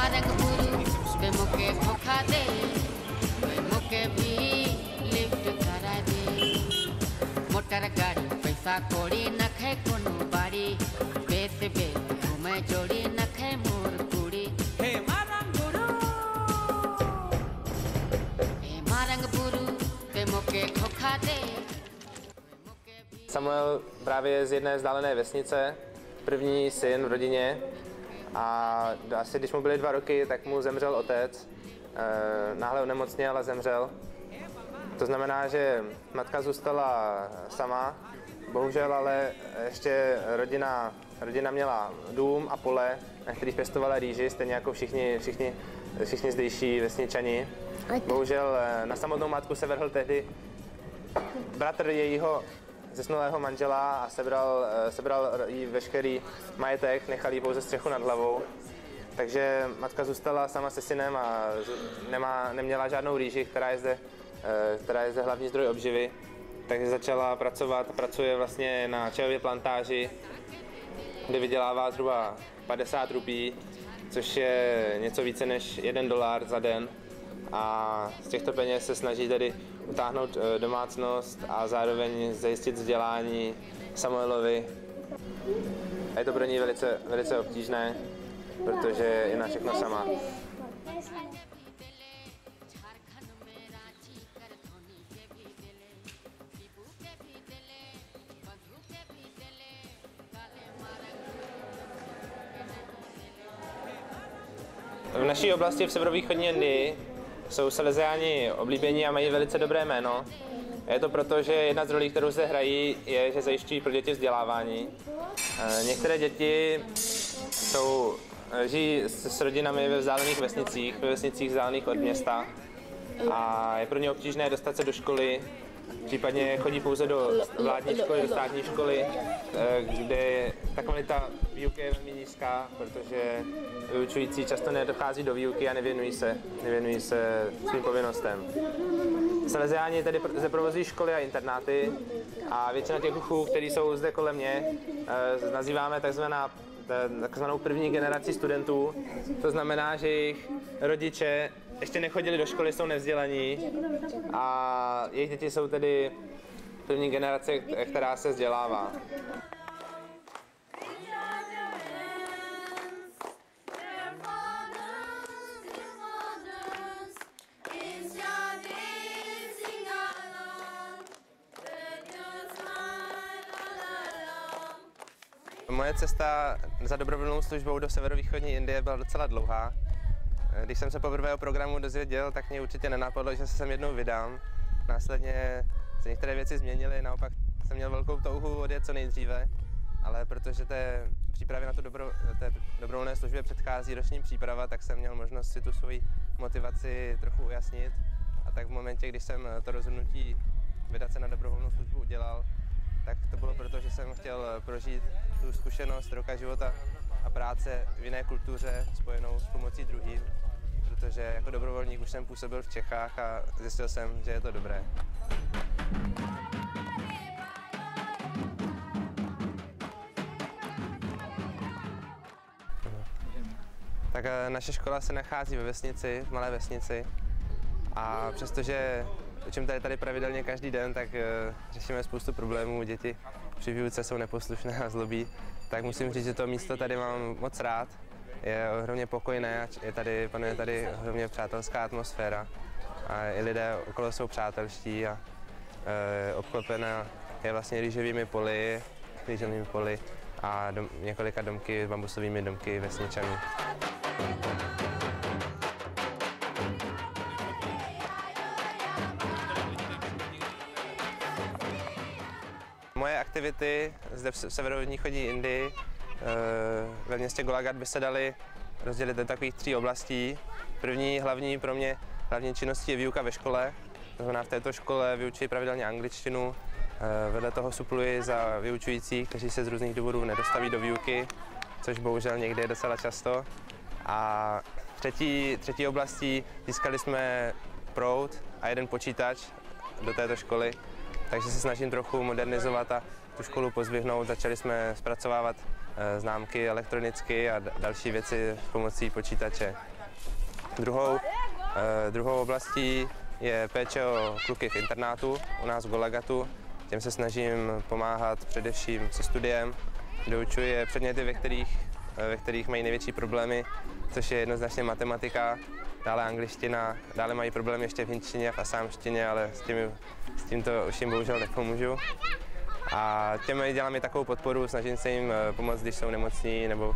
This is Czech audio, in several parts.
मारंग बुरु वे मुके धोखा दे वे मुके भी लिफ्ट करा दे मोटर गाड़ी पैसा कोड़ी नखे कोनो बाड़ी बेस बेस घूमे जोड़ी नखे मोर कुड़ी हे मारंग बुरु वे मुके धोखा दे। Samuel právě je z jedné vzdálené vesnice, první syn v rodině a asi když mu byly 2 roky, tak mu zemřel otec. Náhle onemocněl a zemřel. To znamená, že matka zůstala sama, bohužel ale ještě rodina měla dům a pole, na kterých pěstovala rýži, stejně jako všichni zdejší vesničani. Bohužel na samotnou matku se vrhl tehdy bratr jejího zesnulého manžela a sebral jí veškerý majetek, nechal jí pouze střechu nad hlavou. Takže matka zůstala sama se synem a neměla žádnou rýži, která je zde hlavní zdroj obživy. Takže začala pracovat, pracuje vlastně na čajově plantáži, kde vydělává zhruba 50 rupí, což je něco více než $1 za den. A z těchto peněz se snaží tedy utáhnout domácnost a zároveň zajistit vzdělání Samuelovi. A je to pro ní velice obtížné, protože je na všechno sama. V naší oblasti v severovýchodní Indii jsou Salesiáni oblíbení a mají velice dobré jméno. Je to proto, že jedna z rolí, kterou se hrají, je, že zajišťují pro děti vzdělávání. Některé děti žijí s rodinami ve vzdálených vesnicích, vzdálených od města a je pro ně obtížné dostat se do školy, případně chodí pouze do vládní školy, do státní školy, kde ta kvalita výuky je velmi nízká, protože vyučující často nedochází do výuky a nevěnují se svým povinnostem. Salesiáni tedy zde provozují školy a internáty a většina těch uchů, kteří jsou zde kolem mě, nazýváme takzvanou první generaci studentů. To znamená, že jejich rodiče ještě nechodili do školy, jsou nevzdělaní a jejich děti jsou tedy první generace, která se vzdělává. Moje cesta za dobrovolnou službou do severovýchodní Indie byla docela dlouhá. Když jsem se poprvé o programu dozvěděl, tak mě určitě nenapadlo, že se sem jednou vydám. Následně se některé věci změnily, naopak jsem měl velkou touhu odjet co nejdříve, ale protože té přípravě na tu dobrovolné službě předchází roční příprava, tak jsem měl možnost si tu svoji motivaci trochu ujasnit. A tak v momentě, když jsem to rozhodnutí vydat se na dobrovolnou službu udělal, tak to bylo proto, že jsem chtěl prožít tu zkušenost roka života a práce v jiné kultuře spojenou s pomocí druhým, protože jako dobrovolník už jsem působil v Čechách a zjistil jsem, že je to dobré. Tak naše škola se nachází ve vesnici, v malé vesnici a přestože učím tady pravidelně každý den, tak řešíme spoustu problémů. Děti při výuce jsou neposlušné a zlobí, tak musím říct, že to místo tady mám moc rád. Je ohromně pokojné a panuje tady ohromně přátelská atmosféra. A i lidé okolo jsou přátelští a obklopená je vlastně rýžovými poli a několika bambusovými domky vesničanů. Moje aktivity zde v severovýchodní Indii ve městě Golaghat by se daly rozdělit do takových 3 oblastí. První, pro mě hlavní činností je výuka ve škole. To znamená, v této škole vyučuji pravidelně angličtinu. Vedle toho supluji za vyučující, kteří se z různých důvodů nedostaví do výuky, což bohužel někdy je docela často. A třetí oblastí získali jsme proud a jeden počítač do této školy. Takže se snažím trochu modernizovat a tu školu pozvihnout. Začali jsme zpracovávat známky elektronicky a další věci pomocí počítače. Druhou oblastí je péče o kluky v internátu u nás v Golagatu. Těm se snažím pomáhat především se studiem. Doučuji je předměty, ve kterých mají největší problémy, což je jednoznačně matematika, dále angličtina, dále mají problém ještě v hindštině a v asámštině, ale s tímto už jim bohužel nepomůžu. A těm dělám i takovou podporu, snažím se jim pomoct, když jsou nemocní, nebo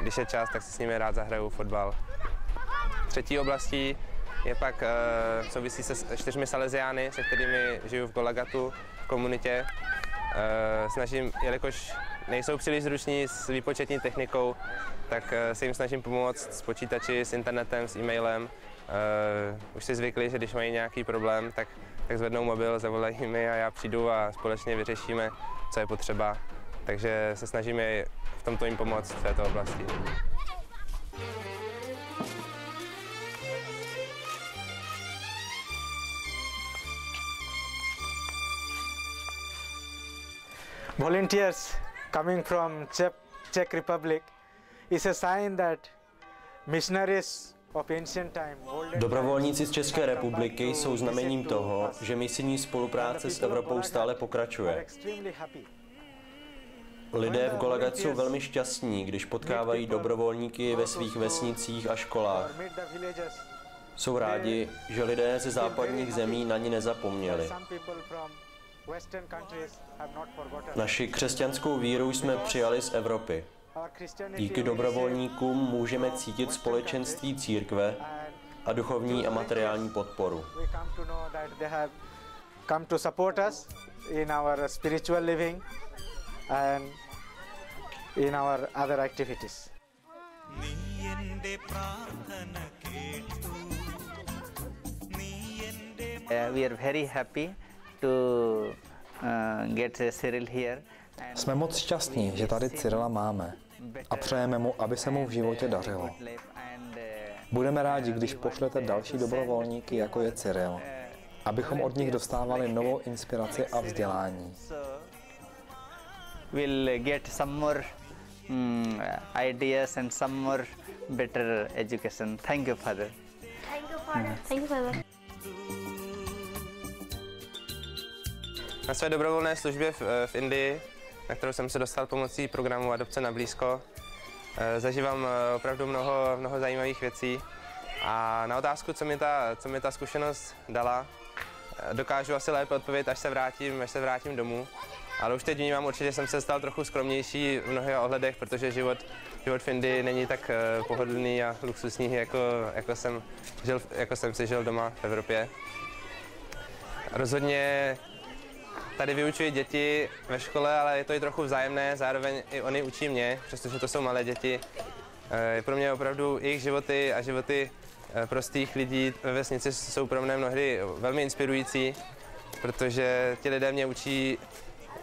když je čas, tak si s nimi rád zahraju fotbal. Třetí oblastí je pak souvisí se 4 Salesiány, se kterými žiju v Golagatu, v komunitě. Snažím, jelikož nejsou příliš zruční s výpočetní technikou, tak se jim snažím pomoct s počítači, s internetem, s e-mailem. Už si zvykli, že když mají nějaký problém, tak zvednou mobil, zavolají mi a já přijdu a společně vyřešíme, co je potřeba. Takže se snažíme v tomto jim pomoct v této oblasti. Volunteers coming from Czech Republic is a sign that missionaries of ancient time. Dobrovolníci z České republiky jsou znamením toho, že misijní spolupráce s Evropou stále pokračuje. Lidé v Golagatu jsou velmi šťastní, když potkávají dobrovolníky ve svých vesnicích a školách. Jsou rádi, že lidé ze západních zemí na ní nezapomněli. Naši křesťanskou víru jsme přijali z Evropy. Díky dobrovolníkům můžeme cítit společenství církve a duchovní a materiální podporu. Come to support us in our spiritual living and in our other activities. We are very happy to get Cyril here. Jsme moc šťastní, že tady Cyrila máme a přejeme mu, aby se mu v životě dařilo. Budeme rádi, když pošlete další dobrovolníky, jako je Cyril, abychom od nich dostávali novou inspiraci a vzdělání. We'll get some more ideas and some more better education. Thank you, Father. Thank you, Father. Thank you, Father. Na své dobrovolné službě v Indii, na kterou jsem se dostal pomocí programu Adopce na blízko, zažívám opravdu mnoho zajímavých věcí. A na otázku, co mi ta zkušenost dala, dokážu asi lépe odpovědět, až se vrátím domů. Ale už teď vnímám určitě, že jsem se stal trochu skromnější v mnoha ohledech, protože život v Indii není tak pohodlný a luxusní, jako jsem si žil doma v Evropě. Rozhodně tady vyučuji děti ve škole, ale je to i trochu vzájemné, zároveň i oni učí mě, přestože to jsou malé děti. Pro mě opravdu jejich životy a životy prostých lidí ve vesnici jsou pro mě mnohdy velmi inspirující, protože ti lidé mě učí,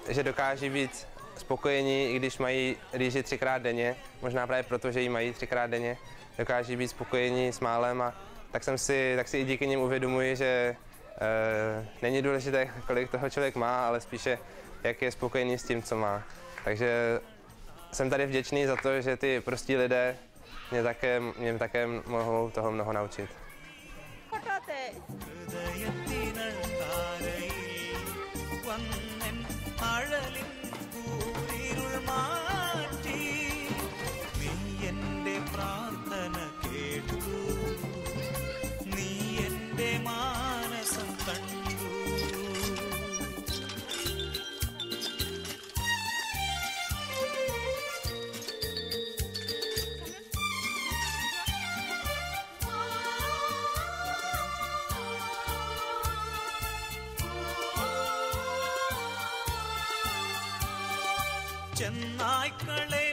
že dokáží být spokojení, i když mají rýži 3krát denně, možná právě proto, že ji mají 3krát denně, dokáží být spokojení s málem a tak si i díky nim uvědomuji, že není důležité, kolik toho člověk má, ale spíše, jak je spokojený s tím, co má. Takže jsem tady vděčný za to, že ty prostí lidé mě také mohou toho mnoho naučit. ചെന്നായ്ക്കളെ